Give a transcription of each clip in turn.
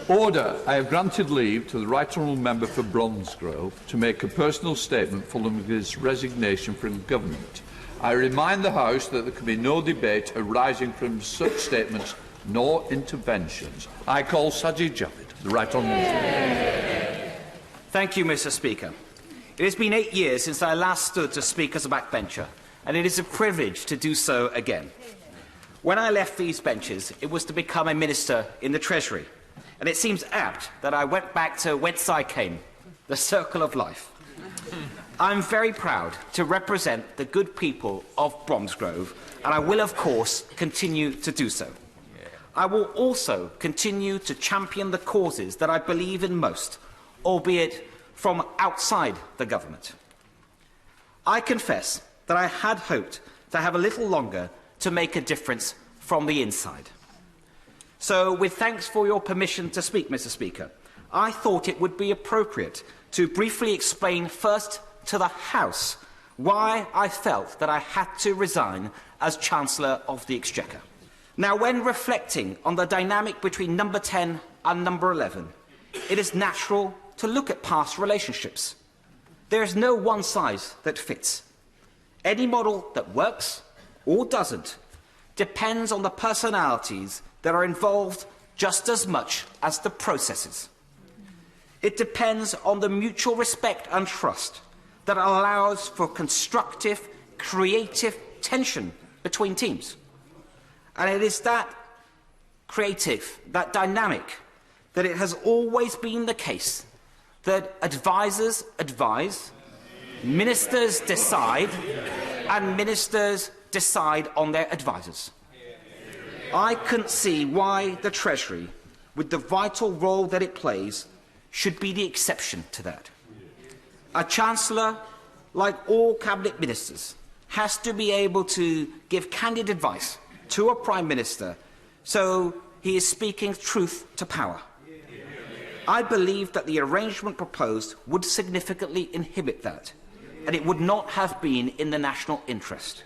Order. I have granted leave to the Right Honourable Member for Bromsgrove to make a personal statement following his resignation from government. I remind the House that there can be no debate arising from such statements nor interventions. I call Sajid Javid, the Right Honourable Member. Thank you, Mr. Speaker. It has been 8 years since I last stood to speak as a backbencher, and it is a privilege to do so again. When I left these benches, it was to become a minister in the Treasury, and it seems apt that I went back to whence I came, the circle of life. I'm very proud to represent the good people of Bromsgrove, and I will, of course, continue to do so. I will also continue to champion the causes that I believe in most, albeit from outside the government. I confess that I had hoped to have a little longer to make a difference from the inside. So, with thanks for your permission to speak, Mr. Speaker, I thought it would be appropriate to briefly explain first to the House why I felt that I had to resign as Chancellor of the Exchequer. Now, when reflecting on the dynamic between number 10 and number 11, it is natural to look at past relationships. There is no one size that fits. Any model that works or doesn't depends on the personalities that are involved just as much as the processes. It depends on the mutual respect and trust that allows for constructive, creative tension between teams. And it is that creative, that dynamic, that it has always been the case that advisers advise, ministers decide, and ministers decide on their advisers. I couldn't see why the Treasury, with the vital role that it plays, should be the exception to that. A Chancellor, like all Cabinet Ministers, has to be able to give candid advice to a Prime Minister, so he is speaking truth to power. I believe that the arrangement proposed would significantly inhibit that, and it would not have been in the national interest.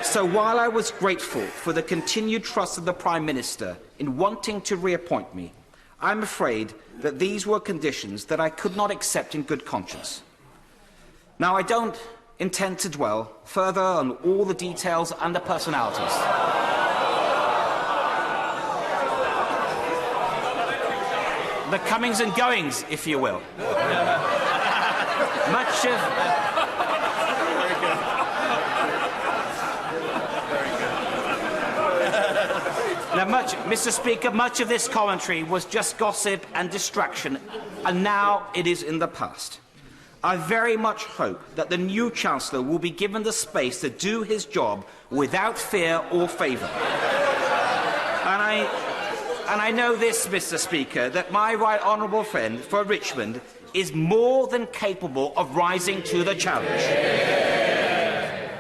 So while I was grateful for the continued trust of the Prime Minister in wanting to reappoint me, I'm afraid that these were conditions that I could not accept in good conscience. Now, I don't intend to dwell further on all the details and the personalities. The comings and goings, if you will. Mr. Speaker, much of this commentary was just gossip and distraction, and now it is in the past. I very much hope that the new Chancellor will be given the space to do his job without fear or favour. And I know this, Mr. Speaker, that my right honourable friend for Richmond is more than capable of rising to the challenge.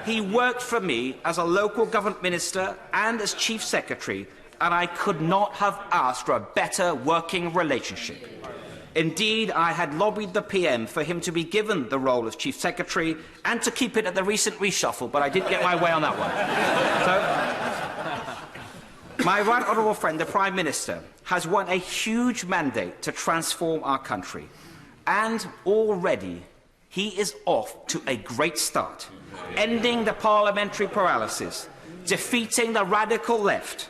He worked for me as a local government minister and as Chief Secretary, and I could not have asked for a better working relationship. Indeed, I had lobbied the PM for him to be given the role of Chief Secretary and to keep it at the recent reshuffle, but I didn't get my way on that one. So, my right honourable friend, the Prime Minister, has won a huge mandate to transform our country, and already he is off to a great start, ending the parliamentary paralysis, defeating the radical left,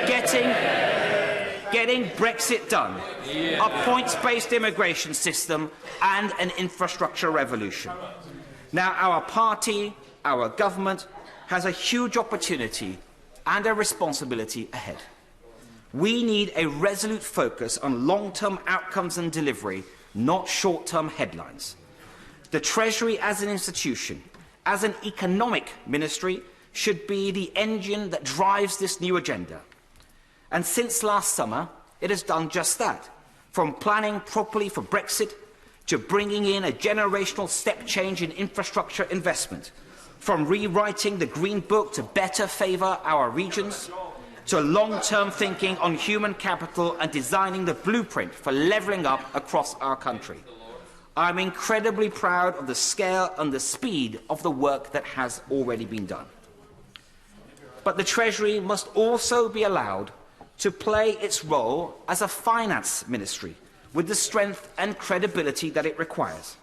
getting Brexit done, a points-based immigration system, and an infrastructure revolution. Now, our party, our government, has a huge opportunity and a responsibility ahead. We need a resolute focus on long-term outcomes and delivery, not short-term headlines. The Treasury as an institution, as an economic ministry, should be the engine that drives this new agenda. And since last summer, it has done just that, from planning properly for Brexit to bringing in a generational step change in infrastructure investment, from rewriting the Green Book to better favour our regions, to long-term thinking on human capital and designing the blueprint for levelling up across our country. I'm incredibly proud of the scale and the speed of the work that has already been done. But the Treasury must also be allowed to play its role as a finance ministry with the strength and credibility that it requires.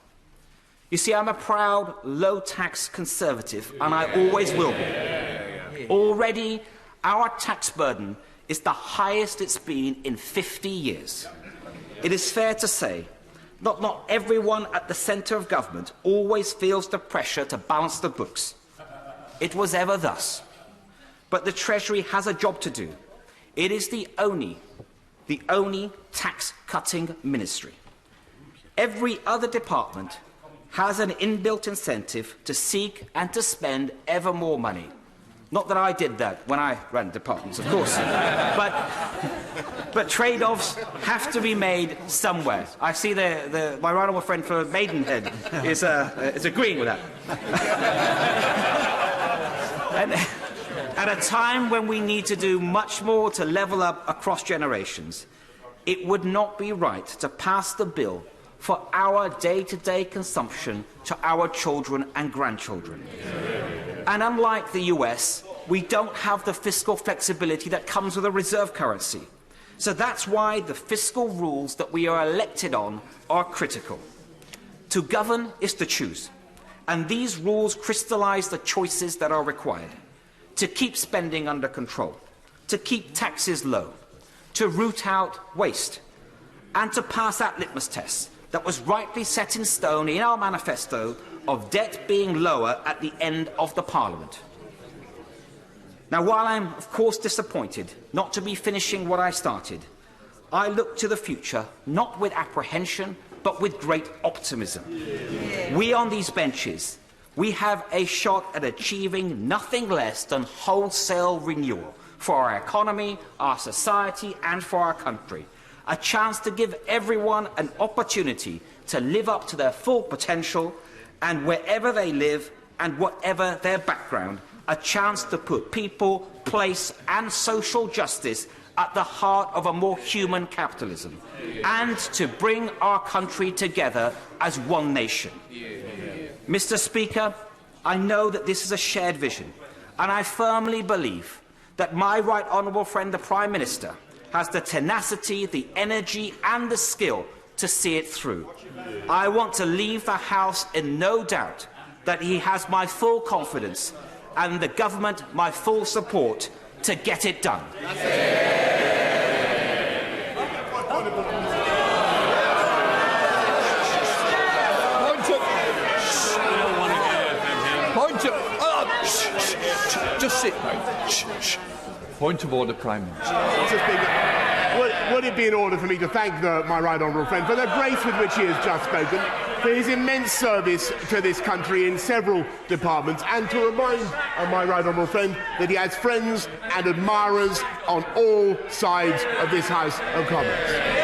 You see, I'm a proud, low-tax Conservative, and I always will be. Already, our tax burden is the highest it's been in 50 years. It is fair to say that not everyone at the centre of government always feels the pressure to balance the books. It was ever thus. But the Treasury has a job to do. It is the only tax-cutting ministry. Every other department has an inbuilt incentive to seek and to spend ever more money. Not that I did that when I ran departments, of course. but trade-offs have to be made somewhere. I see my right honourable friend from Maidenhead is agreeing with that. And at a time when we need to do much more to level up across generations, it would not be right to pass the bill for our day-to-day consumption to our children and grandchildren. And unlike the US, we don't have the fiscal flexibility that comes with a reserve currency. So that's why the fiscal rules that we are elected on are critical. To govern is to choose. And these rules crystallise the choices that are required. To keep spending under control, to keep taxes low, to root out waste, and to pass that litmus test that was rightly set in stone in our manifesto of debt being lower at the end of the Parliament. Now, while I'm, of course, disappointed not to be finishing what I started, I look to the future not with apprehension, but with great optimism. We on these benches, we have a shot at achieving nothing less than wholesale renewal for our economy, our society, and for our country. A chance to give everyone an opportunity to live up to their full potential, and wherever they live and whatever their background, a chance to put people, place and social justice at the heart of a more human capitalism, and to bring our country together as one nation. Mr. Speaker, I know that this is a shared vision, and I firmly believe that my right honourable friend, the Prime Minister, has the tenacity, the energy and the skill to see it through. I want to leave the House in no doubt that he has my full confidence and the government my full support to get it done. Just sit down. Point of order, Prime Minister. Mr. Speaker, would it be in order for me to thank my right honourable friend for the grace with which he has just spoken, for his immense service to this country in several departments, and to remind my right honourable friend that he has friends and admirers on all sides of this House of Commons.